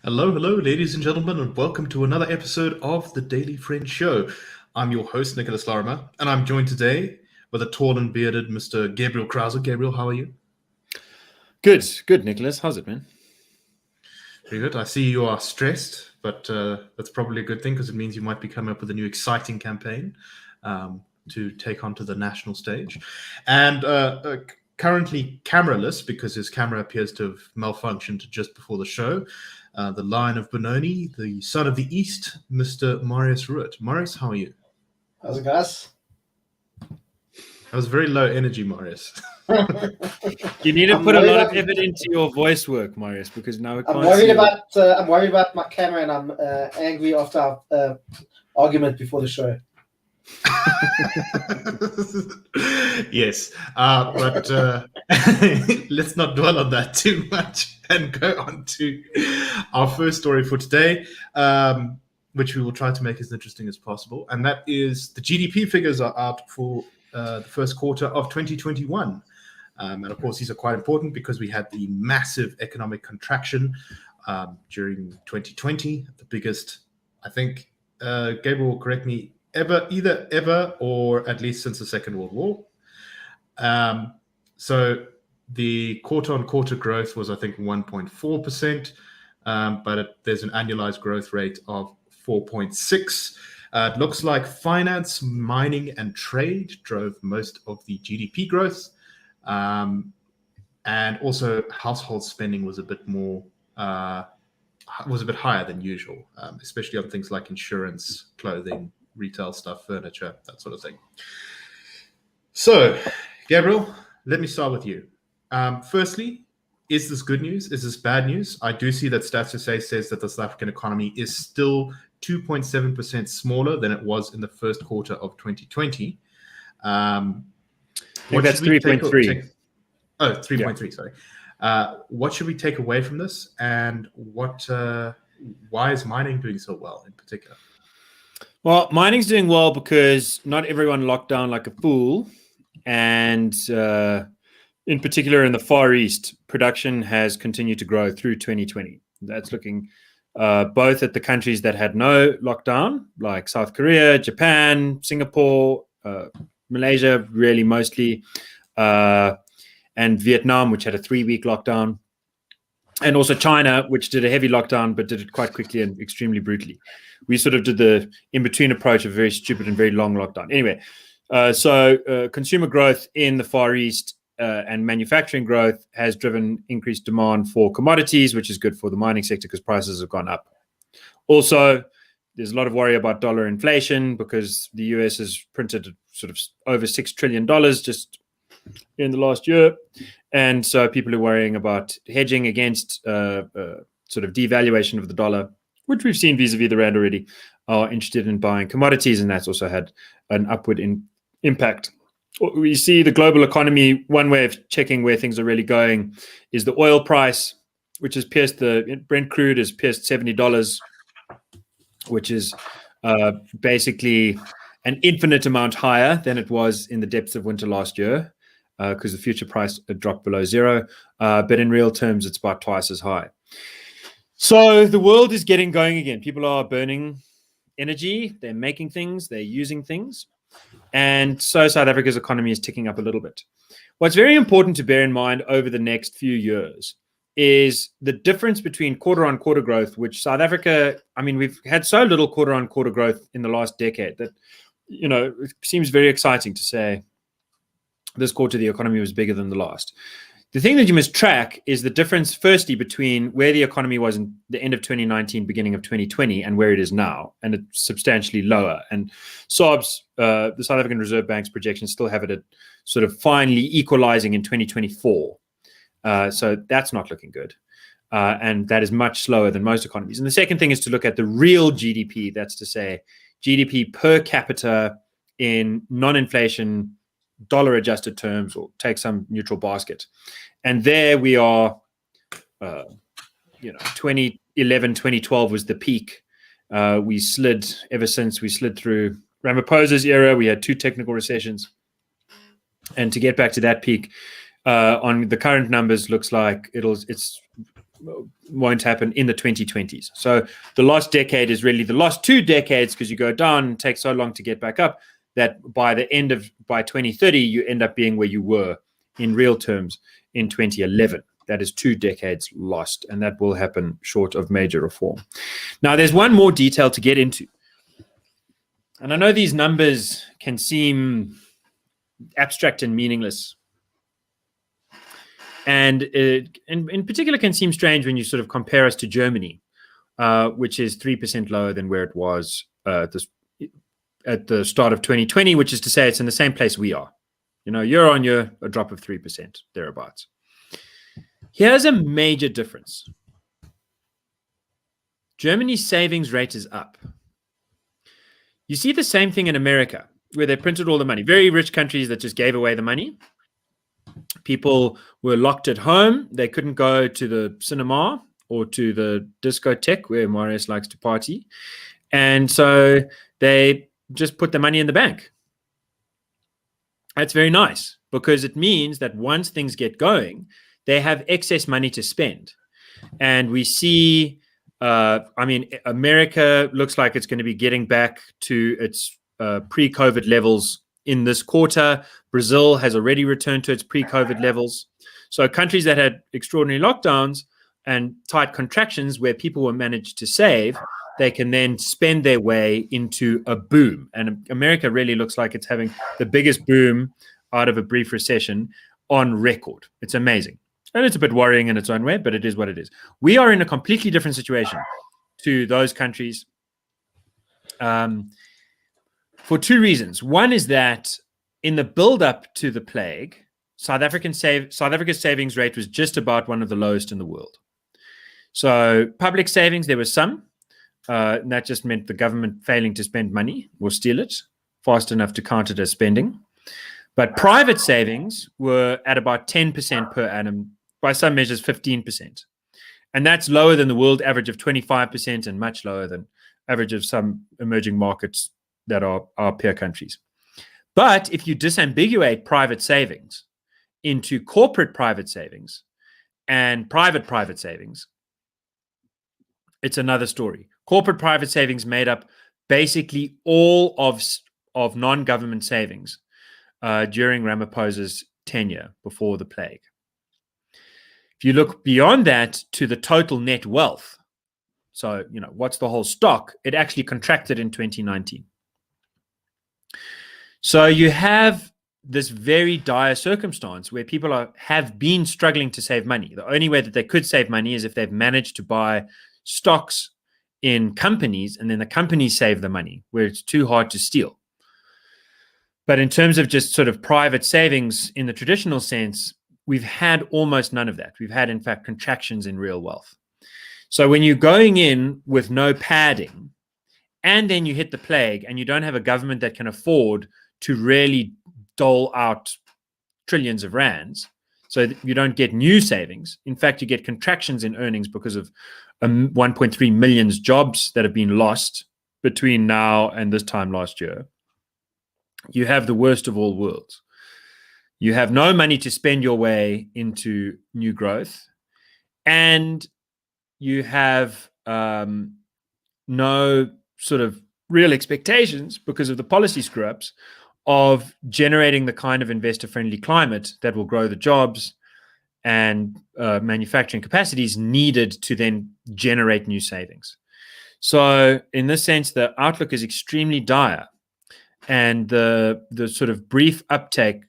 Hello, ladies and gentlemen, and welcome to another episode of the Daily Friend Show. I'm your host, Nicholas Lorimer, and I'm joined today with a tall and bearded Mr. Gabriel Crouse. Gabriel, how are you? Good, Nicholas. How's it, man? Very good. I see you are stressed, but that's probably a good thing because it means you might be coming up with a new exciting campaign to take onto the national stage. And currently cameraless because his camera appears to have malfunctioned just before the show. The Lion of Benoni, the Son of the East, Mr. Marius Roodt. Marius, how are you? How's it, guys? That was very low energy, Marius. You need to put a lot of effort into your voice work, Marius, because now I'm worried about my camera, and I'm angry after our argument before the show. Yes, but let's not dwell on that too much and go on to our first story for today, which we will try to make as interesting as possible. And that is the GDP figures are out for the first quarter of 2021. And of course, these are quite important because we had the massive economic contraction during 2020, the biggest, I think, Gabriel will correct me, ever, or at least since the Second World War. So the quarter-on-quarter growth was, I think, 1.4%, but there's an annualized growth rate of 4.6%. It looks like finance, mining, and trade drove most of the GDP growth. And also household spending was a bit higher than usual, especially on things like insurance, clothing, retail stuff, furniture, that sort of thing. So, Gabriel, let me start with you. Firstly, is this good news? Is this bad news? I do see that Stats SA says that the South African economy is still 2.7% smaller than it was in the first quarter of 2020. I think that's 3.3. Oh, 3.3, sorry. What should we take away from this? And why is mining doing so well in particular? Well, mining's doing well because not everyone locked down like a fool. And in particular in the Far East, production has continued to grow through 2020. That's looking both at the countries that had no lockdown, like South Korea, Japan, Singapore, Malaysia, really mostly, and Vietnam, which had a 3-week lockdown, and also China, which did a heavy lockdown, but did it quite quickly and extremely brutally. We sort of did the in-between approach of very stupid and very long lockdown. Anyway, so consumer growth in the Far East and manufacturing growth has driven increased demand for commodities, which is good for the mining sector because prices have gone up. Also, there's a lot of worry about dollar inflation because the US has printed sort of over $6 trillion just in the last year. And so people are worrying about hedging against sort of devaluation of the dollar, which we've seen vis-a-vis the rand already, are interested in buying commodities, and that's also had an upward impact. We see the global economy, one way of checking where things are really going is the oil price, which has pierced Brent crude has pierced $70, which is basically an infinite amount higher than it was in the depths of winter last year because the future price had dropped below zero. But in real terms, it's about twice as high. So the world is getting going again. People are burning energy. They're making things. They're using things. And so South Africa's economy is ticking up a little bit. What's very important to bear in mind over the next few years is the difference between quarter-on-quarter growth, which South Africa, I mean, we've had so little quarter-on-quarter growth in the last decade that, you know, it seems very exciting to say this quarter the economy was bigger than the last. The thing that you must track is the difference, firstly, between where the economy was in the end of 2019, beginning of 2020, and where it is now, and it's substantially lower. And SARB's, the South African Reserve Bank's projections still have it at sort of finally equalizing in 2024. So that's not looking good. And that is much slower than most economies. And the second thing is to look at the real GDP, that's to say GDP per capita in non-inflation dollar-adjusted terms, or take some neutral basket. And there we are, 2011, 2012 was the peak. We slid ever since we slid through Ramaphosa's era. We had 2 technical recessions. And to get back to that peak, on the current numbers, looks like it's won't happen in the 2020s. So the last decade is really the last 2 decades, because you go down and it takes so long to get back up that by 2030, you end up being where you were in real terms in 2011. That is 2 decades lost, and that will happen short of major reform. Now, there's one more detail to get into. And I know these numbers can seem abstract and meaningless. And in particular can seem strange when you sort of compare us to Germany, which is 3% lower than where it was at the start of 2020, which is to say it's in the same place we are. Year on year, a drop of 3%, thereabouts. Here's a major difference. Germany's savings rate is up. You see the same thing in America, where they printed all the money. Very rich countries that just gave away the money. People were locked at home. They couldn't go to the cinema or to the discotheque where Marius likes to party. And so they just put the money in the bank. That's very nice, because it means that once things get going, they have excess money to spend. And we see, America looks like it's going to be getting back to its pre-COVID levels in this quarter. Brazil has already returned to its pre-COVID levels. So countries that had extraordinary lockdowns and tight contractions where people were managed to save, they can then spend their way into a boom. And America really looks like it's having the biggest boom out of a brief recession on record. It's amazing. And it's a bit worrying in its own way, but it is what it is. We are in a completely different situation to those countries for 2 reasons. One is that in the build-up to the plague, South Africa's savings rate was just about one of the lowest in the world. So public savings, there was some. And that just meant the government failing to spend money or steal it fast enough to count it as spending. But private savings were at about 10% per annum, by some measures 15%. And that's lower than the world average of 25% and much lower than average of some emerging markets that are our peer countries. But if you disambiguate private savings into corporate private savings and private savings, it's another story. Corporate private savings made up basically all of non-government savings during Ramaphosa's tenure before the plague. If you look beyond that to the total net wealth, so, what's the whole stock? It actually contracted in 2019. So you have this very dire circumstance where people have been struggling to save money. The only way that they could save money is if they've managed to buy stocks in companies, and then the companies save the money where it's too hard to steal. But in terms of just sort of private savings in the traditional sense, we've had almost none of that. We've had, in fact, contractions in real wealth. So when you're going in with no padding, and then you hit the plague, and you don't have a government that can afford to really dole out trillions of rands, so that you don't get new savings. In fact, you get contractions in earnings because of 1.3 million jobs that have been lost between now and this time last year. You have the worst of all worlds. You have no money to spend your way into new growth, and you have no sort of real expectations because of the policy screw-ups of generating the kind of investor-friendly climate that will grow the jobs and manufacturing capacities needed to then generate new savings. So in this sense, the outlook is extremely dire. And the sort of brief uptick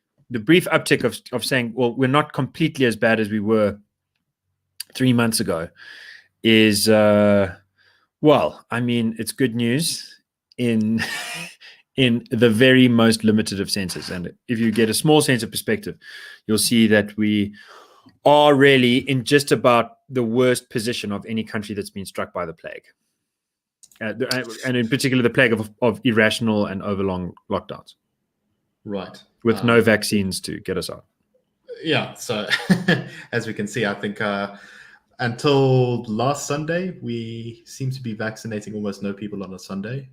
of saying, well, we're not completely as bad as we were 3 months ago is, it's good news in the very most limited of senses. And if you get a small sense of perspective, you'll see that we are really in just about the worst position of any country that's been struck by the plague. And in particular, the plague of irrational and overlong lockdowns. Right. With no vaccines to get us out. Yeah. So as we can see, I think until last Sunday, we seem to be vaccinating almost no people on a Sunday,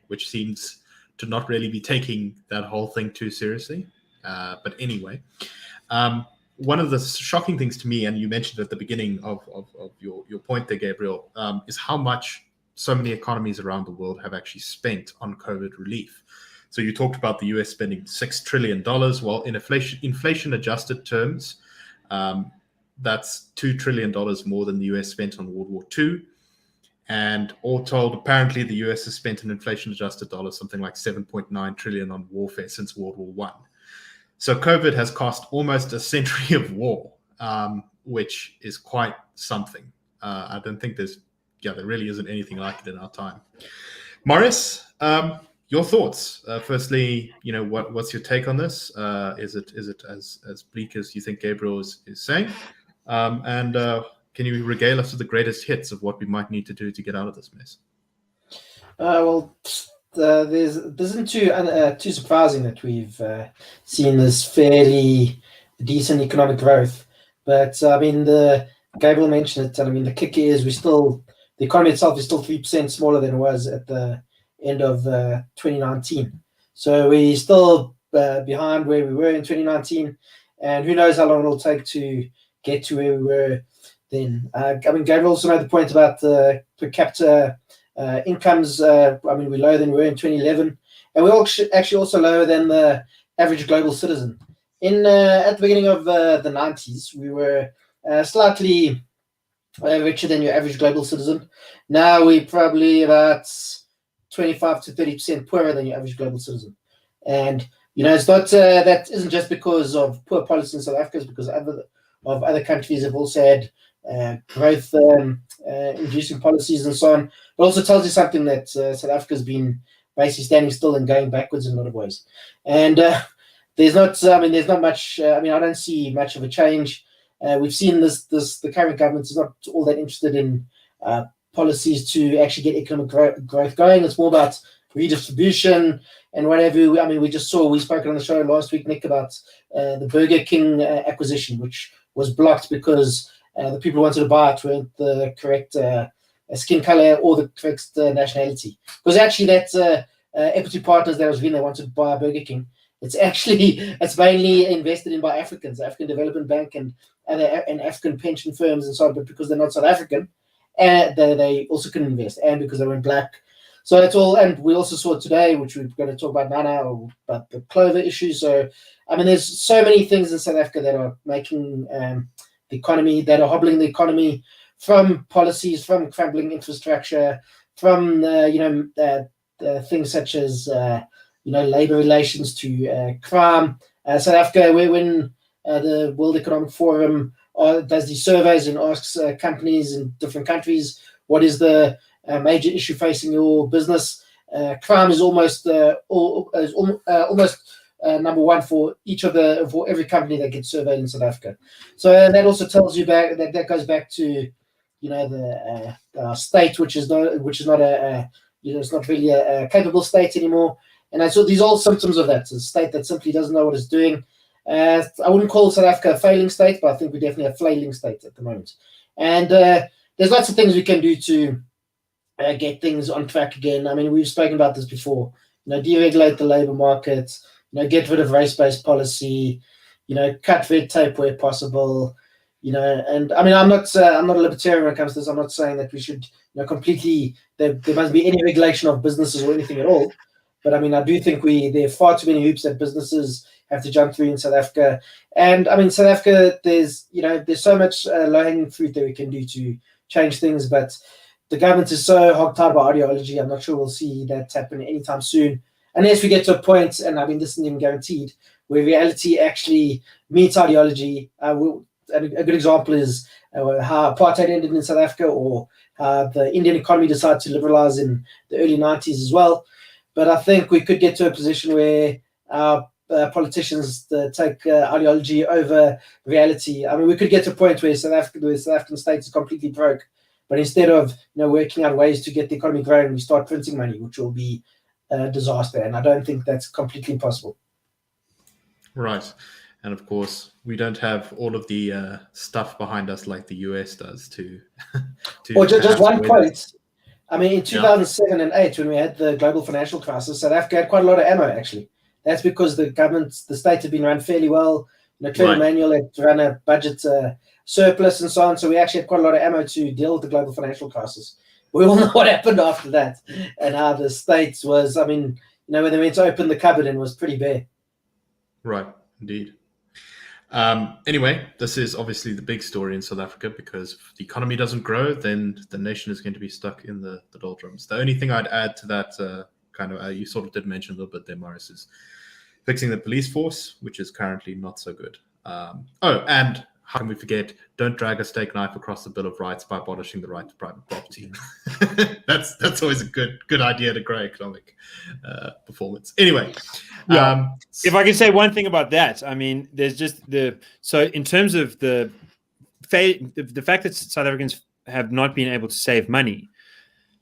which seems to not really be taking that whole thing too seriously. But anyway, one of the shocking things to me, and you mentioned at the beginning of your point there, Gabriel, is how much so many economies around the world have actually spent on COVID relief. So you talked about the US spending $6 trillion. Well, in inflation-adjusted terms, that's $2 trillion more than the US spent on World War II. And all told, apparently the US has spent an inflation-adjusted dollar something like $7.9 trillion on warfare since World War I. So COVID has cost almost a century of war, which is quite something. I don't think there really isn't anything like it in our time. Marius, your thoughts? Firstly, what's your take on this? Is it as bleak as you think Gabriel is saying? And can you regale us with the greatest hits of what we might need to do to get out of this mess? This isn't too surprising that we've seen this fairly decent economic growth. But I mean, Gabriel mentioned it, and I mean the kicker is the economy itself is still 3% smaller than it was at the end of 2019. So we're still behind where we were in 2019, and who knows how long it'll take to get to where we were then. I mean, Gabriel also made the point about the per capita incomes. I mean, we're lower than we were in 2011, and we're actually also lower than the average global citizen. At the beginning of the 90s, we were slightly richer than your average global citizen. Now we're probably about 25 to 30% poorer than your average global citizen. And it's not that isn't just because of poor policy in South Africa, it's because other countries have also had growth inducing policies and so on. It also tells you something that South Africa's been basically standing still and going backwards in a lot of ways. And there's not much. I don't see much of a change. We've seen the current government is not all that interested in policies to actually get economic growth going. It's more about redistribution and whatever. I mean, we spoke on the show last week, Nick, about the Burger King acquisition, which was blocked because the people who wanted to buy it weren't the correct skin color or the correct nationality. Because actually that equity partners that was when they wanted to buy Burger King, it's mainly invested in by Africans, African Development Bank and African pension firms and so on. But because they're not South African, they also couldn't invest, and because they weren't black. So that's all. And we also saw today, which we're going to talk about now, about the Clover issue. So I mean, there's so many things in South Africa that are making the economy, that are hobbling the economy, from policies, from crumbling infrastructure, from things such as labor relations to crime. South Africa, when the World Economic Forum does these surveys and asks companies in different countries, what is the major issue facing your business? Crime is almost number one for every company that gets surveyed in South Africa. So that also tells you that goes back to the state, which is not it's not really a capable state anymore. And so these are all symptoms of that. It's a state that simply doesn't know what it's doing. I wouldn't call South Africa a failing state, but I think we're definitely a flailing state at the moment. And there's lots of things we can do to get things on track again. I mean, we've spoken about this before. Deregulate the labor market. Get rid of race-based policy. Cut red tape where possible. And I mean, I'm not a libertarian when it comes to this. I'm not saying that we should completely there must be any regulation of businesses or anything at all. But I mean, I do think there are far too many hoops that businesses have to jump through in South Africa. And I mean, South Africa, there's so much low-hanging fruit that we can do to change things, but the government is so hog-tied by ideology. I'm not sure we'll see that happen anytime soon, unless we get to a point, and I mean, this isn't even guaranteed, where reality actually meets ideology. A good example is how apartheid ended in South Africa, or how the Indian economy decided to liberalize in the early 90s as well. But I think we could get to a position where our politicians take ideology over reality. I mean, we could get to a point where South African state is completely broke, but instead of working out ways to get the economy growing, we start printing money, which will be a disaster. And I don't think that's completely impossible. Right. And of course, we don't have all of the stuff behind us like the US does to or just one point. I mean, in 2007 and 2008, when we had the global financial crisis, South Africa had quite a lot of ammo, actually. That's because the state had been run fairly well. Trade Right. Emmanuel had run a budget surplus and so on, so we actually had quite a lot of ammo to deal with the global financial crisis. We all know what happened after that, and how the States was, when they went to open the cupboard and was pretty bare. Right, indeed. Anyway, this is obviously the big story in South Africa, because if the economy doesn't grow, then the nation is going to be stuck in the doldrums. The only thing I'd add to that, you sort of did mention a little bit there, Marius, is fixing the police force, which is currently not so good. And how can we forget, don't drag a steak knife across the Bill of Rights by abolishing the right to private property. That's always a good idea to grow economic performance. Anyway, Yeah. If I can say one thing about that, there's just so in terms of the fact that South Africans have not been able to save money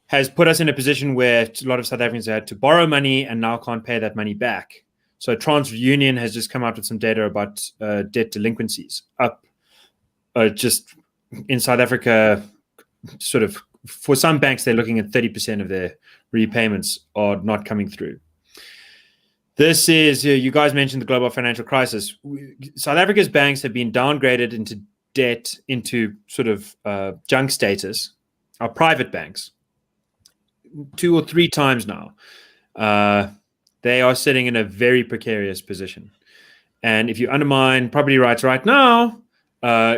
has put us in a position where a lot of South Africans had to borrow money and now can't pay that money back. So TransUnion has just come out with some data about debt delinquencies up just in South Africa. Sort of for some banks, they're looking at 30% of their repayments are not coming through. This is, you guys mentioned the global financial crisis. South Africa's banks have been downgraded into debt, into sort of junk status, our private banks, 2 or 3 times now. They are sitting in a very precarious position. And if you undermine property rights right now,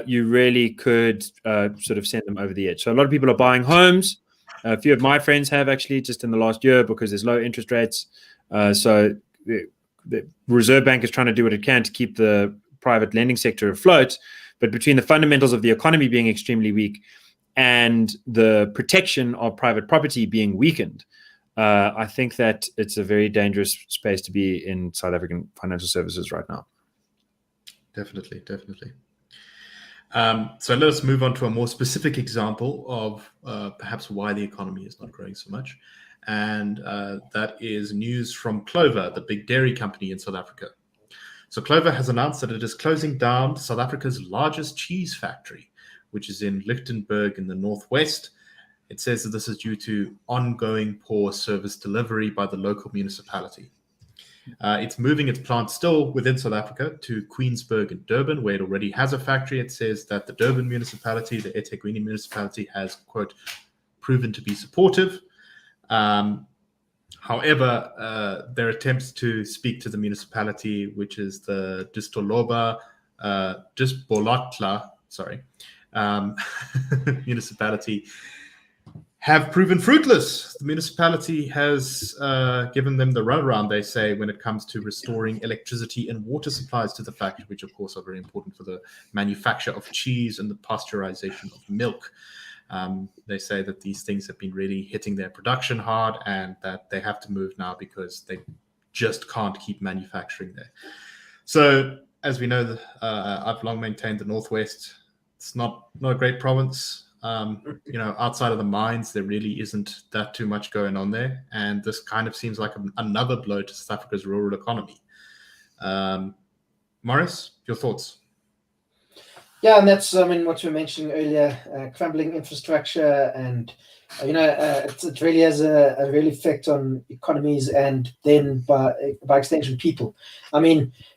you really could sort of send them over the edge. So a lot of people are buying homes. A few of my friends have actually, just in the last year, because there's low interest rates. So the Reserve Bank is trying to do what it can to keep the private lending sector afloat. But between the fundamentals of the economy being extremely weak and the protection of private property being weakened, I think that it's a very dangerous space to be in South African financial services right now. Definitely. So let us move on to a more specific example of perhaps why the economy is not growing so much. And that is news from Clover, the big dairy company in South Africa. So Clover has announced that it is closing down South Africa's largest cheese factory, which is in Lichtenburg in the northwest. It says that this is due to ongoing poor service delivery by the local municipality. It's moving its plant still within South Africa to Queensburg and Durban, where it already has a factory. It says that the Durban municipality, the eThekwini municipality, has, quote, proven to be supportive. However, their attempts to speak to the municipality, which is the Disbolatla, municipality, have proven fruitless. The municipality has given them the runaround, they say, when it comes to restoring electricity and water supplies to the factory, which of course are very important for the manufacture of cheese and the pasteurization of milk. They say that these things have been really hitting their production hard, and that they have to move now because they just can't keep manufacturing there. So, as we know, I've long maintained the Northwest, it's not a great province. Outside of the mines, there really isn't that too much going on there. And this kind of seems like another blow to South Africa's rural economy. Marius, your thoughts? Yeah, and that's, what we were mentioning earlier, crumbling infrastructure, and, it really has a real effect on economies, and then by extension, people.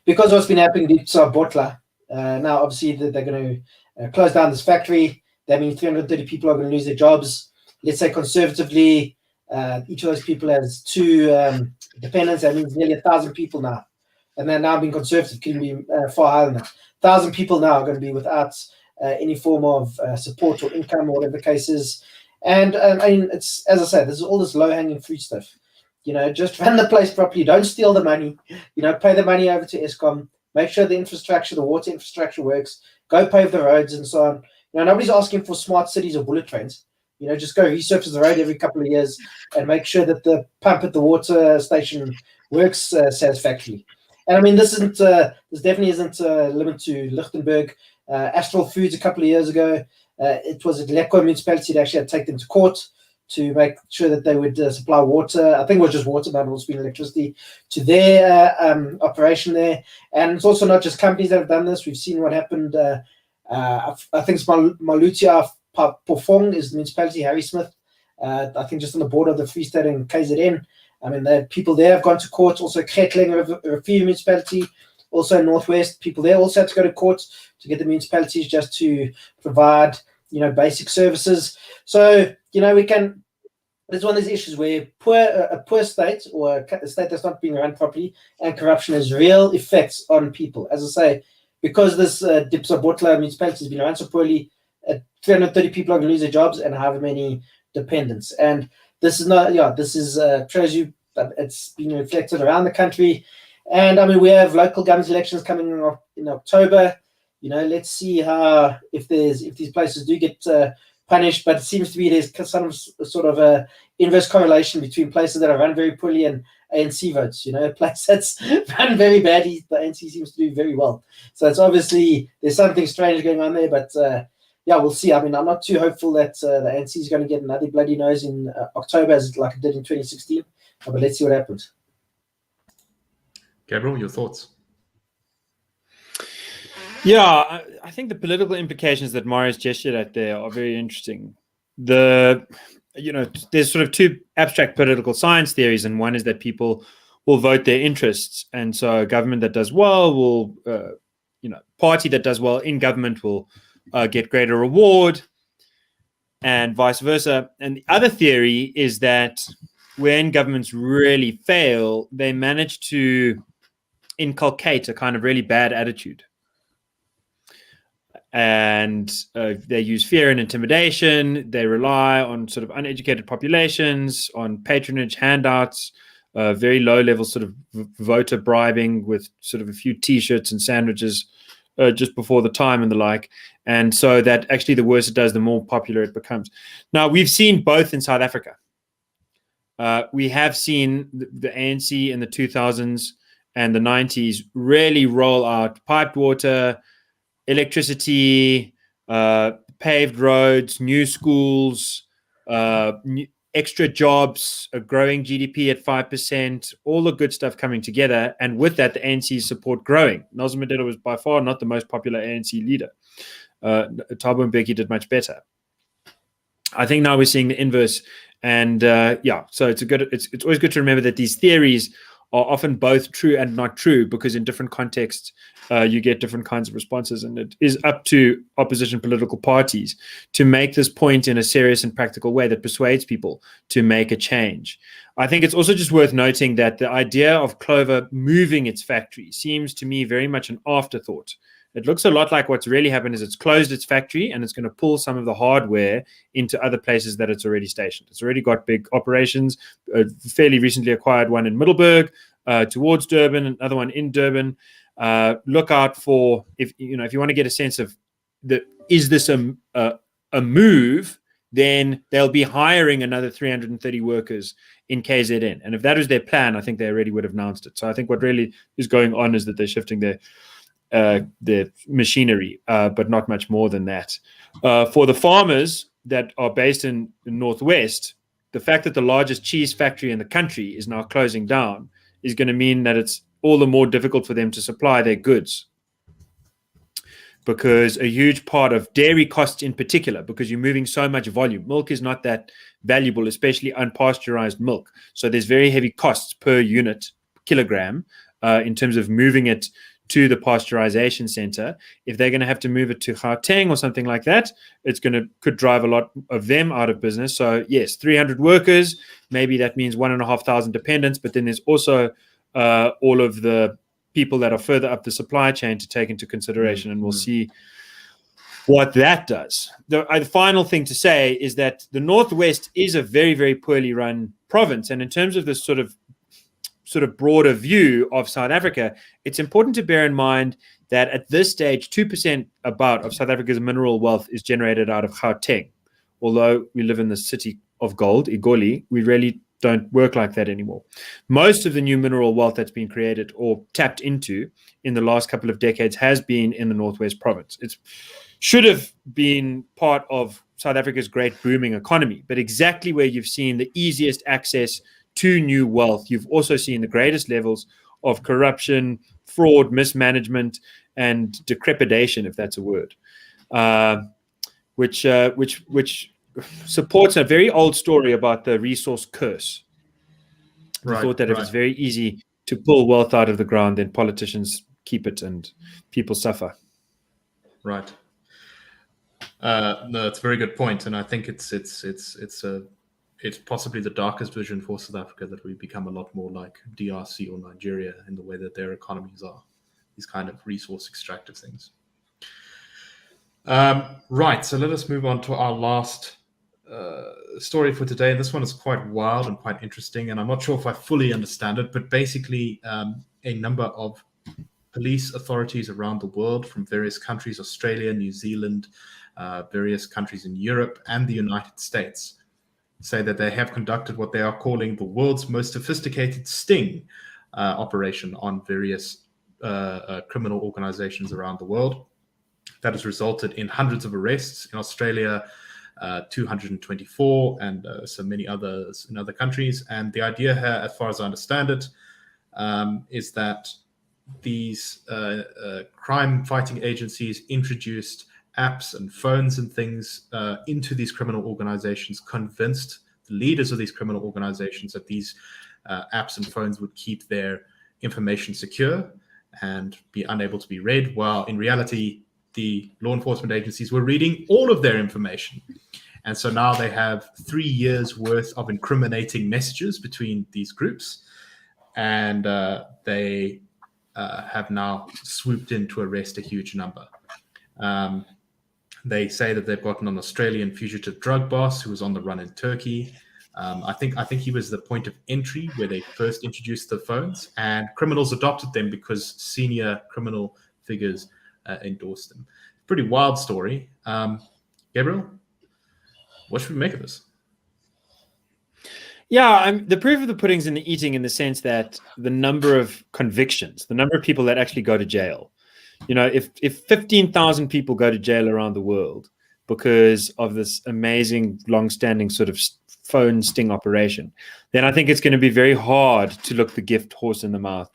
Because what's been happening to Botla, now obviously they're going to close down this factory. That means 330 people are going to lose their jobs. Let's say conservatively, each of those people has 2 dependents. That means nearly 1,000 people now. And they're now being conservative, can be far higher than that. 1,000 people now are going to be without any form of support or income, or whatever the case is. And it's, as I said, there's all this low-hanging fruit stuff. Just run the place properly. Don't steal the money. Pay the money over to Eskom. Make sure the infrastructure, the water infrastructure works. Go pave the roads and so on. Nobody's asking for smart cities or bullet trains. Just go resurface the road every couple of years and make sure that the pump at the water station works satisfactorily. And this definitely isn't limited to Lichtenburg. Astral Foods a couple of years ago, it was at Lekko municipality that actually had to take them to court to make sure that they would supply water. I think it was just water, but also been electricity to their operation there. And it's also not just companies that have done this. We've seen what happened. I think it's Malutia Pofong is the municipality, Harry Smith. I think just on the border of the Free State and KZN. The people there have gone to court. Also, Ketling, Review municipality, also Northwest, people there also had to go to court to get the municipalities just to provide, basic services. So, it's one of these issues where a poor state or a state that's not being run properly and corruption has real effects on people. As I say, because this Dipsa-Botla municipality has been run so poorly, 330 people are going to lose their jobs and however many dependents. And this is shows you that it's been reflected around the country. And I mean, we have local government elections coming in October. Let's see if these places do get punished, but it seems to be there's some sort of a inverse correlation between places that are run very poorly and ANC votes. A place that's run very badly, the ANC seems to do very well. So it's obviously there's something strange going on there, but we'll see. I mean, I'm not too hopeful that the ANC is going to get another bloody nose in October as like it did in 2016, but let's see what happens. Gabriel, your thoughts? Yeah, I think the political implications that Marius gestured at there are very interesting. There's sort of two abstract political science theories, and one is that people will vote their interests, and so a government that does well will, party that does well in government will get greater reward, and vice versa. And the other theory is that when governments really fail, they manage to inculcate a kind of really bad attitude. And they use fear and intimidation. They rely on sort of uneducated populations, on patronage, handouts, very low-level sort of voter bribing with sort of a few T-shirts and sandwiches just before the time and the like. And so that actually the worse it does, the more popular it becomes. Now, we've seen both in South Africa. We have seen the ANC in the 2000s and the 90s really roll out piped water, electricity, paved roads, new schools, extra jobs, a growing GDP at 5%, all the good stuff coming together. And with that, the ANC support growing. Nelson Mandela was by far not the most popular ANC leader. Thabo Mbeki did much better. I think now we're seeing the inverse. And so it's always good to remember that these theories are often both true and not true, because in different contexts, you get different kinds of responses. And it is up to opposition political parties to make this point in a serious and practical way that persuades people to make a change. I think it's also just worth noting that the idea of Clover moving its factory seems to me very much an afterthought. It looks a lot like what's really happened is it's closed its factory and it's going to pull some of the hardware into other places that it's already stationed. It's already got big operations, fairly recently acquired one in Middelburg towards Durban, another one in Durban. Look out for, if you want to get a sense of is this a move, then they'll be hiring another 330 workers in KZN. And if that was their plan, I think they already would have announced it. So I think what really is going on is that they're shifting their machinery, but not much more than that. For the farmers that are based in the Northwest, the fact that the largest cheese factory in the country is now closing down is going to mean that it's all the more difficult for them to supply their goods. Because a huge part of dairy costs in particular, because you're moving so much volume, milk is not that valuable, especially unpasteurized milk. So there's very heavy costs per unit, kilogram, in terms of moving it to the pasteurization center. If they're going to have to move it to Gauteng or something like that, could drive a lot of them out of business. So yes, 300 workers, maybe that means 1,500 dependents, but then there's also all of the people that are further up the supply chain to take into consideration, and we'll see what that does. The final thing to say is that the Northwest is a very, very poorly run province, and in terms of this sort of broader view of South Africa, it's important to bear in mind that at this stage, 2% about of South Africa's mineral wealth is generated out of Gauteng. Although we live in the city of gold, Igoli, we really don't work like that anymore. Most of the new mineral wealth that's been created or tapped into in the last couple of decades has been in the Northwest province. It should have been part of South Africa's great booming economy, but exactly where you've seen the easiest access to new wealth, you've also seen the greatest levels of corruption, fraud, mismanagement, and decrepidation, if that's a word, which supports a very old story about the resource curse. We thought that if it's very easy to pull wealth out of the ground, then politicians keep it, and people suffer. Right. No, it's a very good point, and I think it's possibly the darkest vision for South Africa, that we become a lot more like DRC or Nigeria in the way that their economies are, these kind of resource extractive things. Right, so let us move on to our last story for today. This one is quite wild and quite interesting, and I'm not sure if I fully understand it, but basically a number of police authorities around the world from various countries, Australia, New Zealand, various countries in Europe and the United States, say that they have conducted what they are calling the world's most sophisticated sting operation on various criminal organizations around the world. That has resulted in hundreds of arrests in Australia, 224, and so many others in other countries. And the idea here, as far as I understand it, is that these crime-fighting agencies introduced apps and phones and things into these criminal organizations, convinced the leaders of these criminal organizations that these apps and phones would keep their information secure and be unable to be read, while in reality, the law enforcement agencies were reading all of their information. And so now they have 3 years worth of incriminating messages between these groups, and they have now swooped in to arrest a huge number. They say that they've gotten an Australian fugitive drug boss who was on the run in Turkey. I think he was the point of entry where they first introduced the phones, and criminals adopted them because senior criminal figures endorsed them. Pretty wild story. Gabriel, what should we make of this? Yeah, the proof of the pudding's in the eating, in the sense that the number of convictions, the number of people that actually go to jail. You know, if 15,000 people go to jail around the world because of this amazing, long-standing sort of phone sting operation, then I think it's going to be very hard to look the gift horse in the mouth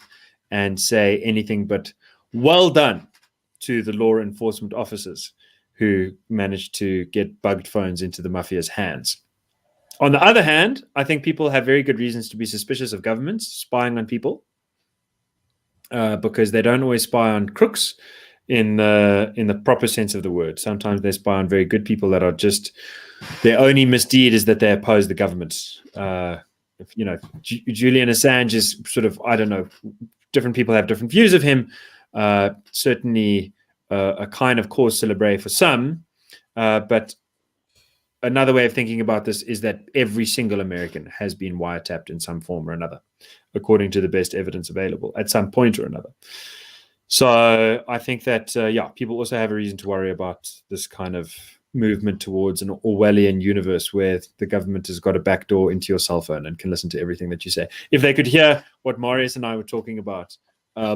and say anything but well done to the law enforcement officers who managed to get bugged phones into the mafia's hands. On the other hand, I think people have very good reasons to be suspicious of governments spying on people, because they don't always spy on crooks in the proper sense of the word. Sometimes they spy on very good people that are just, their only misdeed is that they oppose the government. Julian Assange is sort of, I don't know, different people have different views of him. Certainly a kind of cause célèbre for some, but another way of thinking about this is that every single American has been wiretapped in some form or another, according to the best evidence available at some point or another. So I think that, people also have a reason to worry about this kind of movement towards an Orwellian universe where the government has got a backdoor into your cell phone and can listen to everything that you say. If they could hear what Marius and I were talking about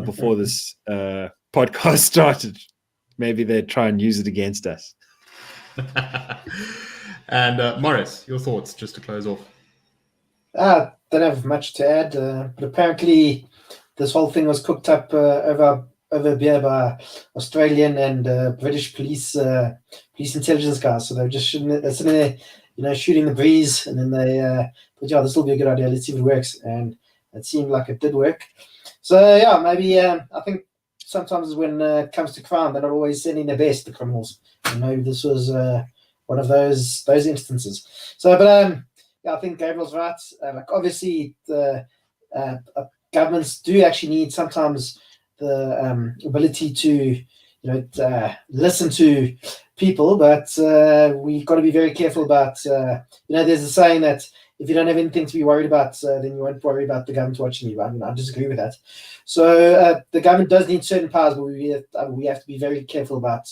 before this podcast started, maybe they'd try and use it against us. And Marius, your thoughts, just to close off. Don't have much to add, but apparently this whole thing was cooked up over beer by Australian and British police intelligence guys. So they're just sitting there, shooting the breeze, and then they thought, this will be a good idea. Let's see if it works, and it seemed like it did work. So maybe I think sometimes when it comes to crime, they're not always sending their best, the criminals, and maybe this was one of those instances. So, but I think Gabriel's right. Obviously, the governments do actually need sometimes the ability to, listen to people, but we've got to be very careful about. There's a saying that if you don't have anything to be worried about, then you won't worry about the government watching you. I disagree with that. So the government does need certain powers, but we have to be very careful about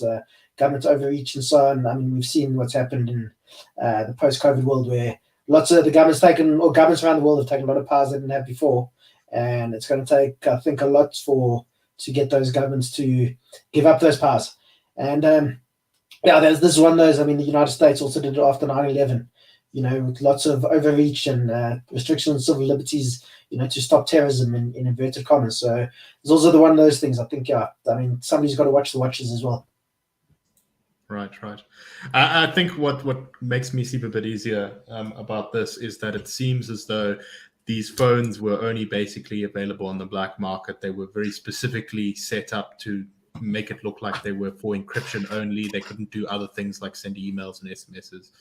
government overreach and so on. We've seen what's happened in the post-COVID world, where lots of the governments around the world have taken a lot of powers they didn't have before, and it's going to take, I think, a lot to get those governments to give up those powers. And this is one of those. The United States also did it after 9/11. With lots of overreach and restrictions on civil liberties, to stop terrorism in inverted commas. So it's also one of those things. I think, somebody's got to watch the watches as well. Right. I think what makes me sleep a bit easier about this is that it seems as though these phones were only basically available on the black market. They were very specifically set up to make it look like they were for encryption only. They couldn't do other things like send emails and SMSs.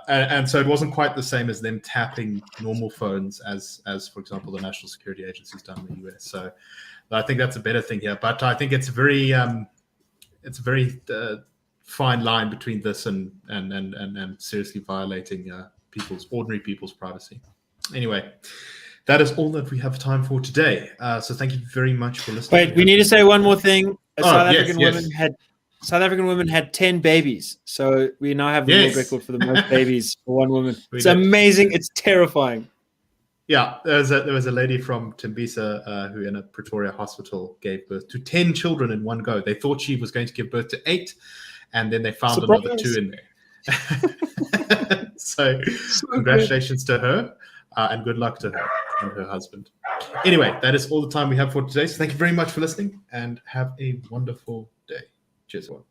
And so it wasn't quite the same as them tapping normal phones as for example, the National Security Agency's done in the US. So I think that's a better thing here. But I think it's a very fine line between this and seriously violating ordinary people's privacy. Anyway, that is all that we have time for today. So thank you very much for listening. Wait, we need to say one more thing. South Yes. African women had 10 babies. So we now have the world record for the most babies for one woman. It's amazing. It's terrifying. Yeah, there was a lady from Tembisa who in a Pretoria hospital gave birth to 10 children in one go. They thought she was going to give birth to 8, and then they found another 2 in there. So congratulations to her, and good luck to her and her husband. Anyway, that is all the time we have for today. So thank you very much for listening, and have a wonderful day. Cheers, everyone.